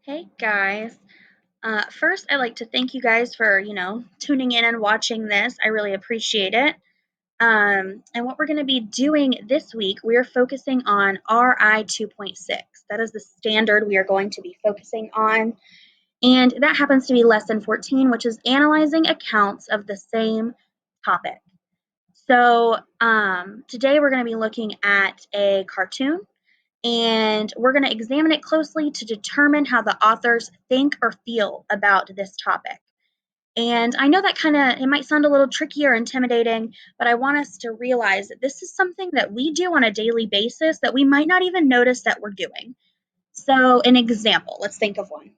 Hey guys. First, I'd like to thank you guys for, tuning in and watching this. I really appreciate it. And what we're going to be doing this week, we are focusing on RI 2.6. That is the standard we are going to be focusing on. And that happens to be lesson 14, which is analyzing accounts of the same topic. So today we're going to be looking at a cartoon and we're going to examine it closely to determine how the authors think or feel about this topic. And I know that it might sound a little tricky or intimidating, but I want us to realize that this is something that we do on a daily basis that we might not even notice that we're doing. So, an example, let's think of one.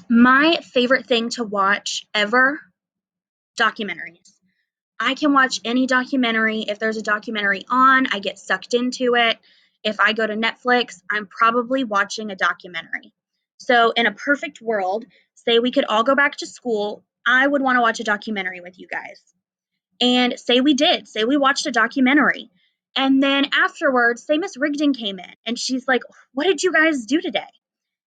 My favorite thing to watch ever, documentaries. I can watch any documentary. If there's a documentary on, I get sucked into it. If I go to Netflix, I'm probably watching a documentary. So, in a perfect world, say we could all go back to school, I would want to watch a documentary with you guys. And say we watched a documentary. And then afterwards, say Miss Rigdon came in and she's like, "What did you guys do today?"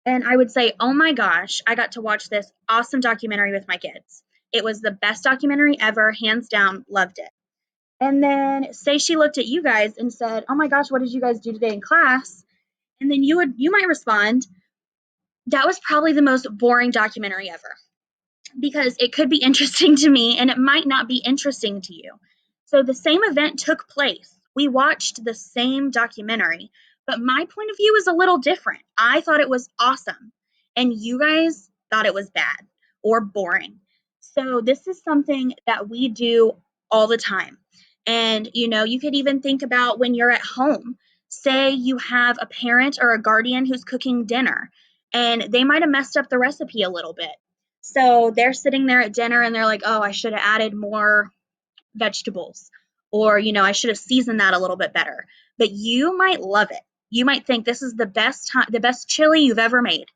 And I would say, "Oh my gosh, I got to watch this awesome documentary with my kids. It was the best documentary ever, hands down, loved it." And then say she looked at you guys and said, "Oh my gosh, what did you guys do today in class?" And then you might respond, "That was probably the most boring documentary ever." Because it could be interesting to me and it might not be interesting to you. So the same event took place. We watched the same documentary, but my point of view is a little different. I thought it was awesome, and you guys thought it was bad or boring. So this is something that we do all the time. And you could even think about when you're at home. Say you have a parent or a guardian who's cooking dinner, and they might have messed up the recipe a little bit, so they're sitting there at dinner and they're like, "Oh, I should have added more vegetables." Or, I should have seasoned that a little bit better. But you might love it. You might think this is the best chili you've ever made.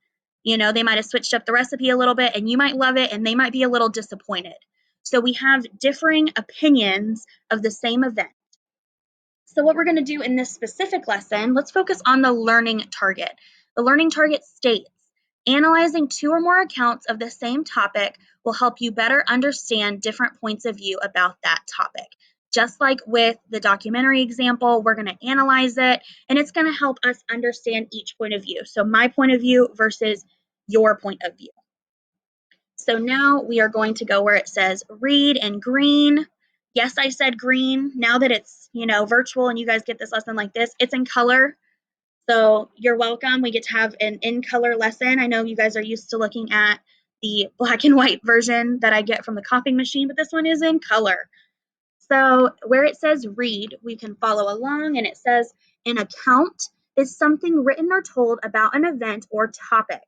They might have switched up the recipe a little bit and you might love it and they might be a little disappointed. So we have differing opinions of the same event. So what we're going to do in this specific lesson, let's focus on the learning target. The learning target states, analyzing two or more accounts of the same topic will help you better understand different points of view about that topic. Just like with the documentary example, we're going to analyze it and it's going to help us understand each point of view. So my point of view versus your point of view. So now we are going to go where it says read in green. Yes, I said green. Now that it's, virtual and you guys get this lesson like this, it's in color. So you're welcome. We get to have an in color lesson. I know you guys are used to looking at the black and white version that I get from the copying machine, but this one is in color. So where it says read, we can follow along, and it says an account is something written or told about an event or topic.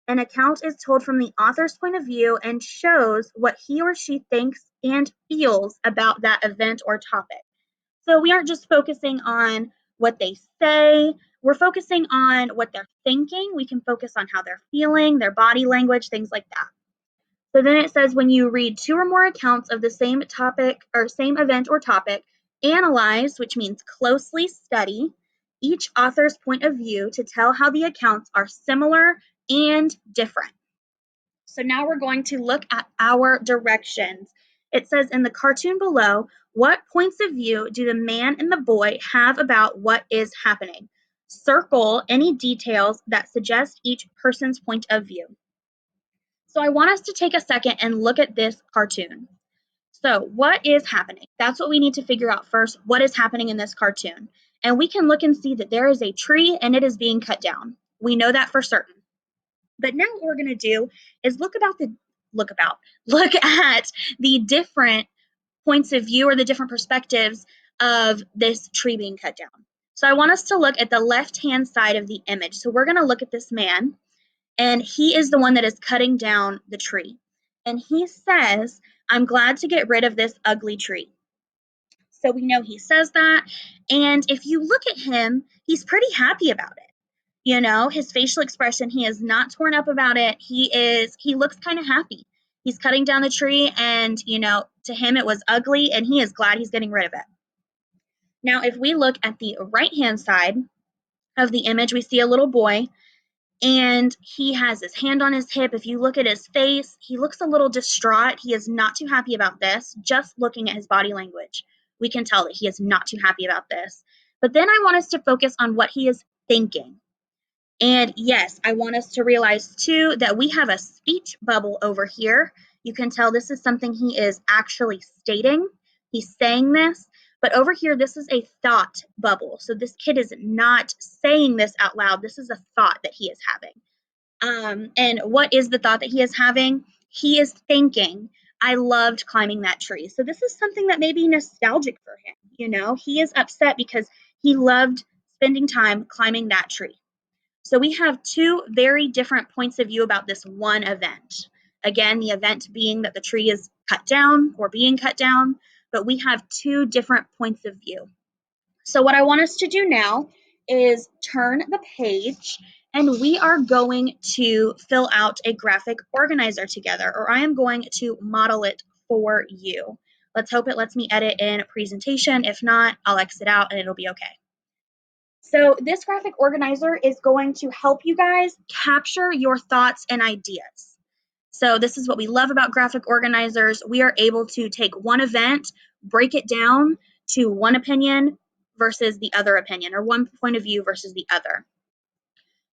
An account is told from the author's point of view and shows what he or she thinks and feels about that event or topic. So we aren't just focusing on what they say, we're focusing on what they're thinking. We can focus on how they're feeling, their body language, things like that. So then it says when you read two or more accounts of the same topic or same event or topic, analyze, which means closely study, each author's point of view to tell how the accounts are similar and different. So now we're going to look at our directions. It says in the cartoon below, what points of view do the man and the boy have about what is happening? Circle any details that suggest each person's point of view. So I want us to take a second and look at this cartoon. So what is happening? That's what we need to figure out first. What is happening in this cartoon? And we can look and see that there is a tree and it is being cut down. We know that for certain. But now what we're going to do is look at the different points of view or the different perspectives of this tree being cut down. So I want us to look at the left-hand side of the image. So we're going to look at this man, and he is the one that is cutting down the tree. And he says, "I'm glad to get rid of this ugly tree." So we know he says that. And if you look at him, he's pretty happy about it. His facial expression, he is not torn up about it. He looks kind of happy. He's cutting down the tree and, to him it was ugly and he is glad he's getting rid of it. Now, if we look at the right-hand side of the image, we see a little boy and he has his hand on his hip. If you look at his face, he looks a little distraught. He is not too happy about this. Just looking at his body language, we can tell that he is not too happy about this. But then I want us to focus on what he is thinking. And yes, I want us to realize too that we have a speech bubble over here. You can tell this is something he is actually stating. He's saying this. But over here, this is a thought bubble. So this kid is not saying this out loud. This is a thought that he is having. And what is the thought that he is having? He is thinking, I loved climbing that tree. So this is something that may be nostalgic for him. You know, he is upset because he loved spending time climbing that tree. So we have two very different points of view about this one event. Again, the event being that the tree is cut down or being cut down, but we have two different points of view. So what I want us to do now is turn the page and we are going to fill out a graphic organizer together, or I am going to model it for you. Let's hope it lets me edit in presentation. If not, I'll exit out and it'll be okay. So this graphic organizer is going to help you guys capture your thoughts and ideas. So this is what we love about graphic organizers. We are able to take one event, break it down to one opinion versus the other opinion, or one point of view versus the other.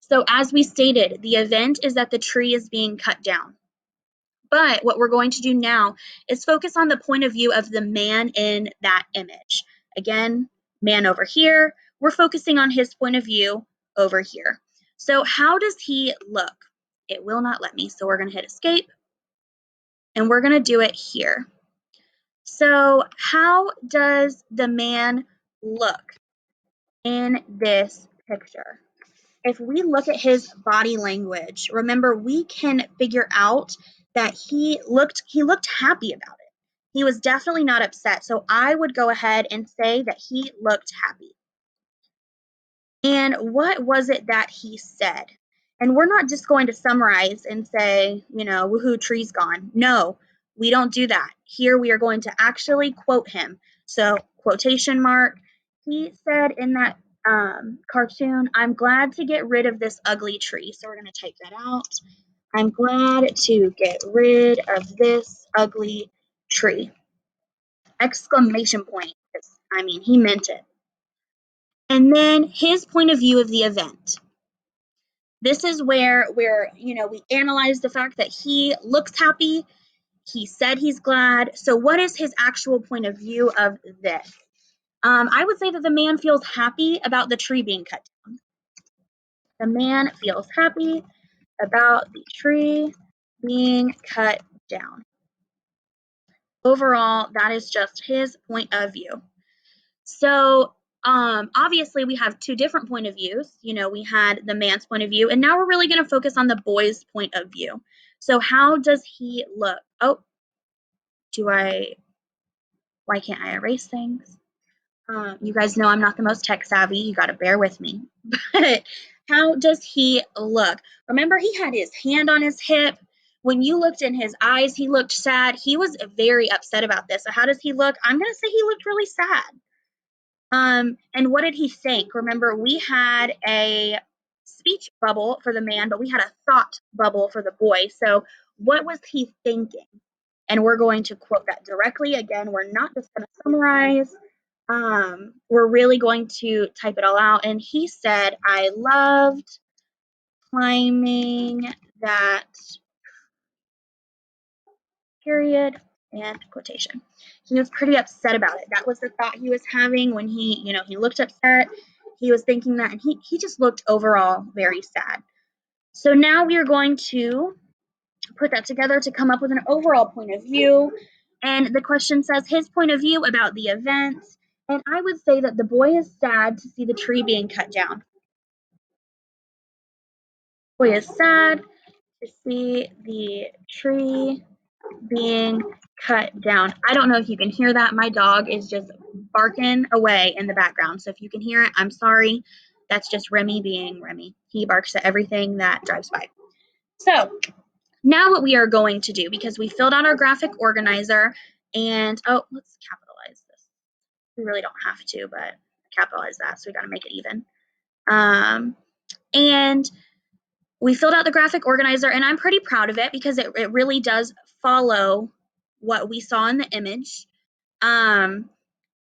So as we stated, the event is that the tree is being cut down. But what we're going to do now is focus on the point of view of the man in that image. Again, man over here, we're focusing on his point of view over here. So how does he look? It will not let me, so we're going to hit escape, and we're going to do it here. So how does the man look in this picture? If we look at his body language, remember we can figure out that he looked happy about it. He was definitely not upset. So I would go ahead and say that he looked happy. And what was it that he said? And we're not just going to summarize and say, you know, woohoo, tree's gone. No, we don't do that. Here we are going to actually quote him. So quotation mark, he said in that cartoon, I'm glad to get rid of this ugly tree. So we're going to type that out. I'm glad to get rid of this ugly tree. Exclamation point. I mean, he meant it. And then his point of view of the event. This is where we analyze the fact that he looks happy. He said he's glad. So what is his actual point of view of this? I would say that the man feels happy about the tree being cut down. The man feels happy about the tree being cut down. Overall, that is just his point of view. So obviously we have two different point of views. You know, we had the man's point of view, and now we're really going to focus on the boy's point of view. So how does he look? Oh, why can't I erase things? You guys know I'm not the most tech savvy. You got to bear with me. But how does he look? Remember, he had his hand on his hip. When you looked in his eyes, he looked sad. He was very upset about this. So how does he look? I'm going to say he looked really sad. And what did he think? Remember, we had a speech bubble for the man, but we had a thought bubble for the boy. So what was he thinking? And we're going to quote that directly. Again, we're not just going to summarize. We're really going to type it all out. And he said, I loved climbing that period and quotation. He was pretty upset about it. That was the thought he was having when he looked upset. He was thinking that, and he just looked overall very sad. So now we are going to put that together to come up with an overall point of view. And the question says his point of view about the event. And I would say that the boy is sad to see the tree being cut down. The boy is sad to see the tree being cut down. I don't know if you can hear that. My dog is just barking away in the background. So if you can hear it, I'm sorry. That's just Remy being Remy. He barks at everything that drives by. So now what we are going to do, because we filled out our graphic organizer, and let's capitalize this. We really don't have to, but capitalize that, so we got to make it even. And we filled out the graphic organizer, and I'm pretty proud of it because it really does follow what we saw in the image. Um,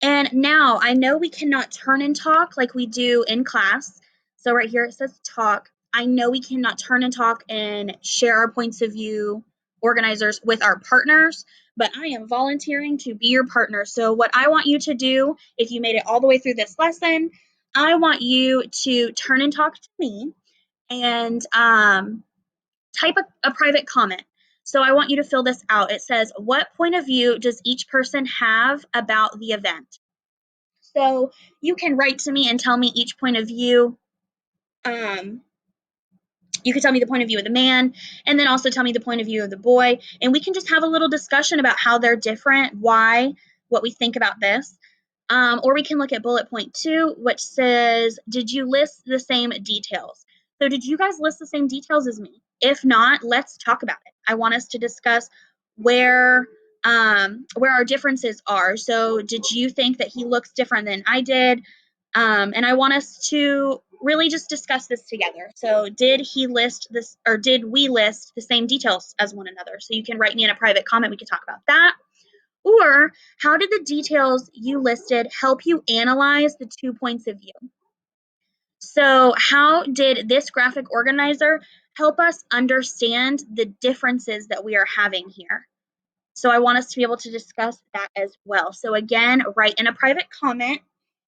and now I know we cannot turn and talk like we do in class. So right here it says talk. I know we cannot turn and talk and share our points of view organizers with our partners, but I am volunteering to be your partner. So what I want you to do, if you made it all the way through this lesson, I want you to turn and talk to me and type a private comment. So I want you to fill this out. It says, what point of view does each person have about the event? So you can write to me and tell me each point of view. Um, you can tell me the point of view of the man, and then also tell me the point of view of the boy. And we can just have a little discussion about how they're different, why, what we think about this. Or we can look at bullet point 2, which says, did you list the same details? So did you guys list the same details as me? If not, let's talk about it. I want us to discuss where our differences are. So did you think that he looks different than I did? And I want us to really just discuss this together. So did he list this, or did we list the same details as one another? So you can write me in a private comment. We can talk about that. Or how did the details you listed help you analyze the 2 points of view? So how did this graphic organizer help us understand the differences that we are having here? So I want us to be able to discuss that as well. So again, write in a private comment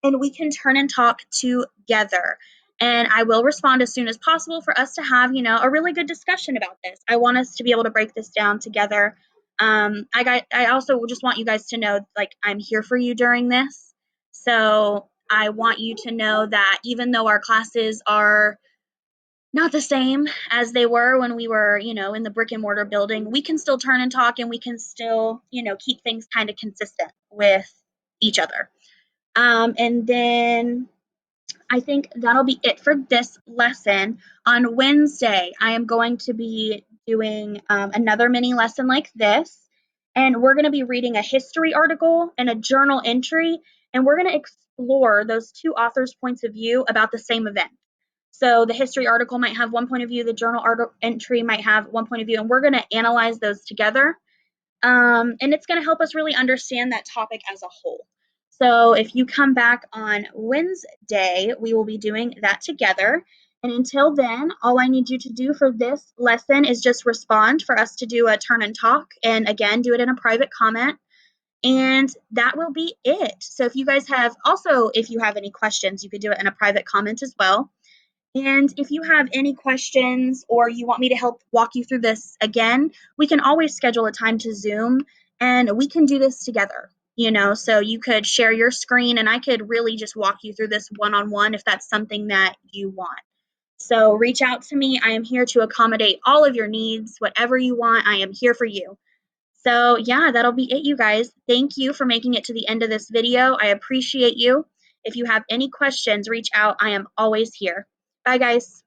and we can turn and talk together. And I will respond as soon as possible for us to have, a really good discussion about this. I want us to be able to break this down together. I also just want you guys to know, like, I'm here for you during this. So I want you to know that even though our classes are not the same as they were when we were, in the brick and mortar building, we can still turn and talk and we can still, keep things kind of consistent with each other. And then I think that'll be it for this lesson. On Wednesday, I am going to be doing another mini lesson like this. And we're going to be reading a history article and a journal entry. And we're going to explore those two authors' points of view about the same event. So the history article might have one point of view, the journal entry might have one point of view, and we're going to analyze those together. And it's going to help us really understand that topic as a whole. So if you come back on Wednesday, we will be doing that together. And until then, all I need you to do for this lesson is just respond for us to do a turn and talk. And again, do it in a private comment. And that will be it. So if you guys if you have any questions, you could do it in a private comment as well. And if you have any questions or you want me to help walk you through this again, we can always schedule a time to Zoom and we can do this together. So you could share your screen and I could really just walk you through this one-on-one if that's something that you want. So reach out to me. I am here to accommodate all of your needs. Whatever you want, I am here for you. So yeah, that'll be it, you guys. Thank you for making it to the end of this video. I appreciate you. If you have any questions, reach out. I am always here. Bye, guys.